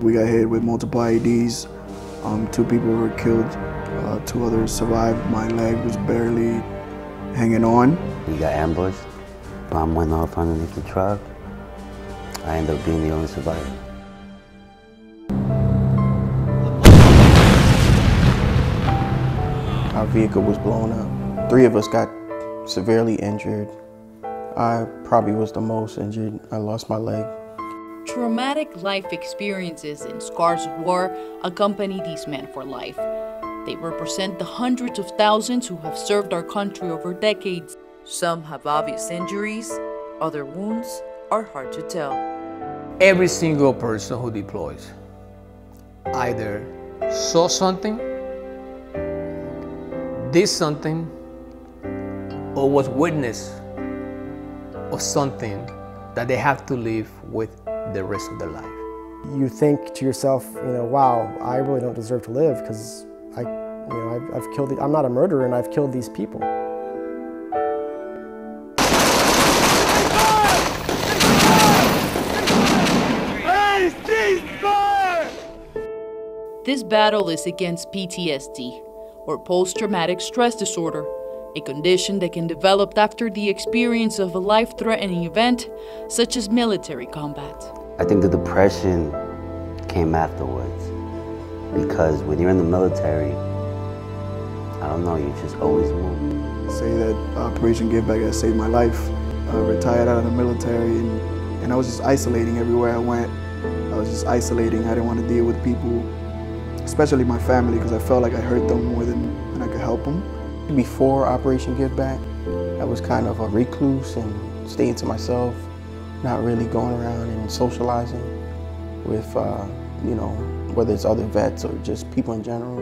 We got hit with multiple IEDs. 2 people were killed, 2 others survived. My leg was barely hanging on. We got ambushed. Bomb went off underneath the truck. I ended up being the only survivor. Our vehicle was blown up. 3 of us got severely injured. I probably was the most injured. I lost my leg. Traumatic life experiences and scars of war accompany these men for life. They represent the hundreds of thousands who have served our country over decades. Some have obvious injuries, other wounds are hard to tell. Every single person who deploys either saw something, did something, or was witness of something that they have to live with the rest of their life. You think to yourself, wow, I really don't deserve to live because I've killed. I'm not a murderer, and I've killed these people. This battle is against PTSD, or post-traumatic stress disorder, a condition that can develop after the experience of a life-threatening event, such as military combat. I think the depression came afterwards, because when you're in the military, I don't know, you just always move. Say that Operation Giveback has saved my life. I retired out of the military and I was just isolating everywhere I went. I was just isolating. I didn't want to deal with people, especially my family, because I felt like I hurt them more than I could help them. Before Operation Giveback, I was kind of a recluse and staying to myself, not really going around and socializing with, whether it's other vets or just people in general.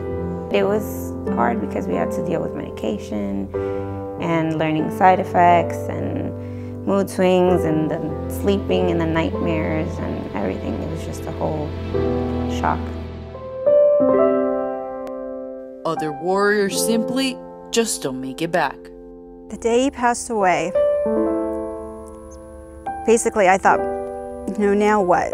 It was hard because we had to deal with medication and learning side effects and mood swings and the sleeping and the nightmares and everything. It was just a whole shock. Other warriors simply just don't make it back. The day he passed away, basically I thought, now what?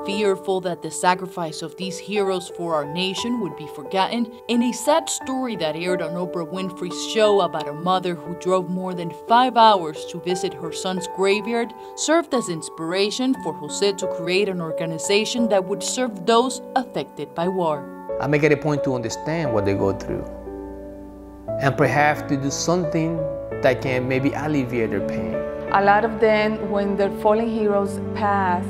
Fearful that the sacrifice of these heroes for our nation would be forgotten, in a sad story that aired on Oprah Winfrey's show about a mother who drove more than 5 hours to visit her son's graveyard, served as inspiration for Jose to create an organization that would serve those affected by war. I make it a point to understand what they go through, and perhaps to do something that can maybe alleviate their pain. A lot of them, when their fallen heroes pass,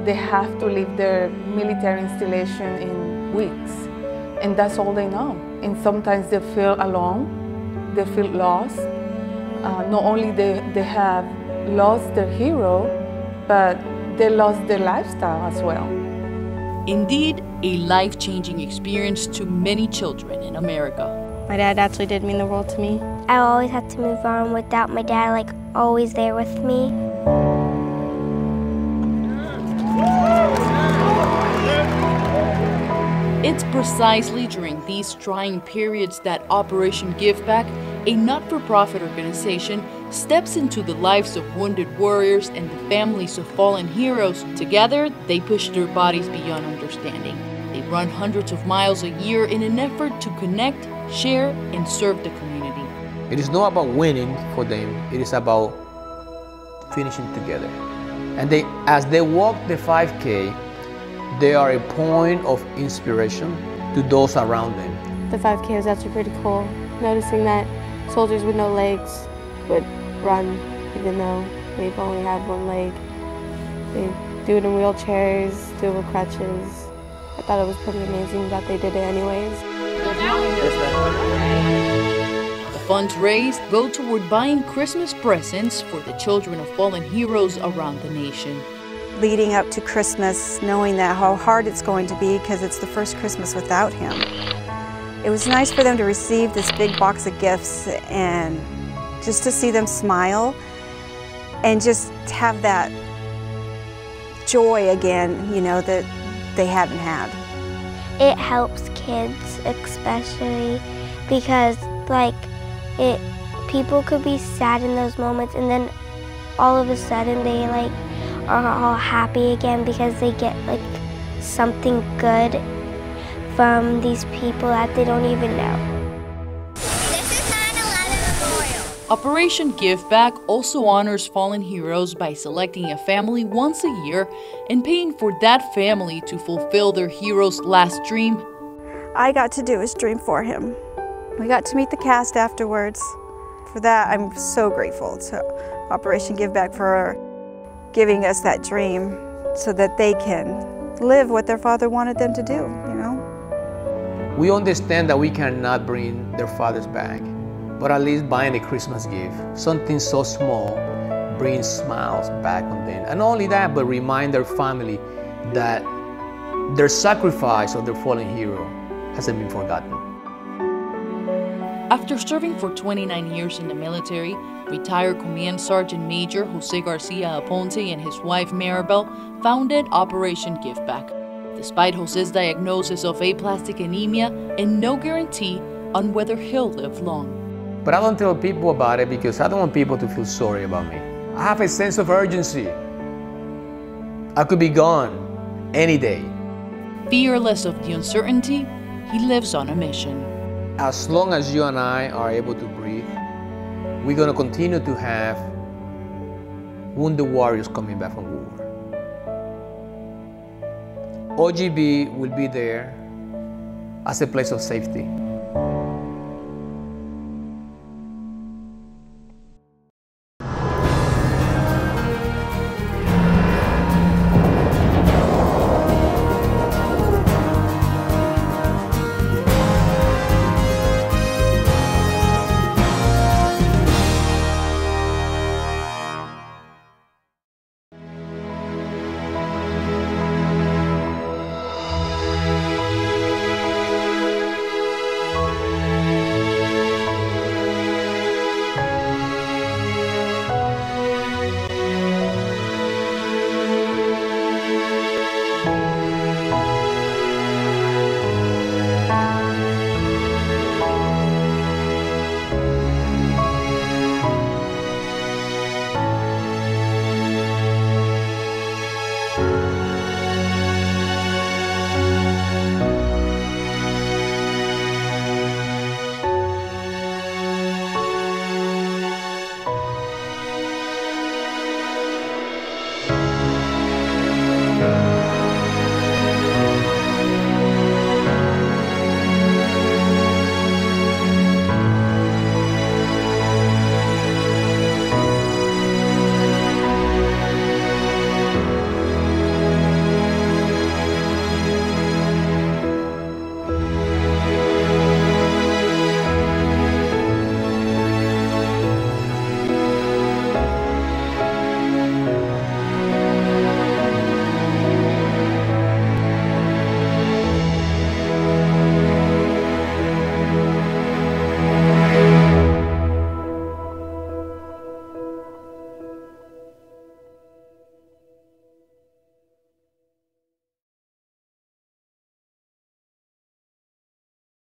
they have to leave their military installation in weeks, and that's all they know. And sometimes they feel alone, they feel lost. Not only they have lost their hero, but they lost their lifestyle as well. Indeed, a life-changing experience to many children in America. My dad actually did mean the world to me. I always had to move on without my dad always there with me. It's precisely during these trying periods that Operation Giveback, a not-for-profit organization, steps into the lives of wounded warriors and the families of fallen heroes. Together, they push their bodies beyond understanding. They run hundreds of miles a year in an effort to connect, share, and serve the community. It is not about winning for them, it is about finishing together. And as they walk the 5K, they are a point of inspiration to those around them. The 5K was actually pretty cool, noticing that soldiers with no legs would run even though they only have one leg. They do it in wheelchairs, do it with crutches. I thought it was pretty amazing that they did it anyways. The funds raised go toward buying Christmas presents for the children of fallen heroes around the nation. Leading up to Christmas, knowing that how hard it's going to be because it's the first Christmas without him. It was nice for them to receive this big box of gifts and just to see them smile and just have that joy again, that they haven't had. It helps kids especially because it people could be sad in those moments, and then all of a sudden they like are all happy again because they get like something good from these people that they don't even know. Operation Giveback also honors fallen heroes by selecting a family once a year and paying for that family to fulfill their hero's last dream. I got to do his dream for him. We got to meet the cast afterwards. For that, I'm so grateful to Operation Giveback for giving us that dream so that they can live what their father wanted them to do, you know? We understand that we cannot bring their fathers back, but at least buying a Christmas gift, something so small, brings smiles back on them. And not only that, but remind their family that their sacrifice of their fallen hero hasn't been forgotten. After serving for 29 years in the military, retired Command Sergeant Major Jose Garcia Aponte and his wife Maribel founded Operation Giveback. Despite Jose's diagnosis of aplastic anemia and no guarantee on whether he'll live long. But I don't tell people about it because I don't want people to feel sorry about me. I have a sense of urgency. I could be gone any day. Fearless of the uncertainty, he lives on a mission. As long as you and I are able to breathe, we're going to continue to have wounded warriors coming back from war. OGB will be there as a place of safety.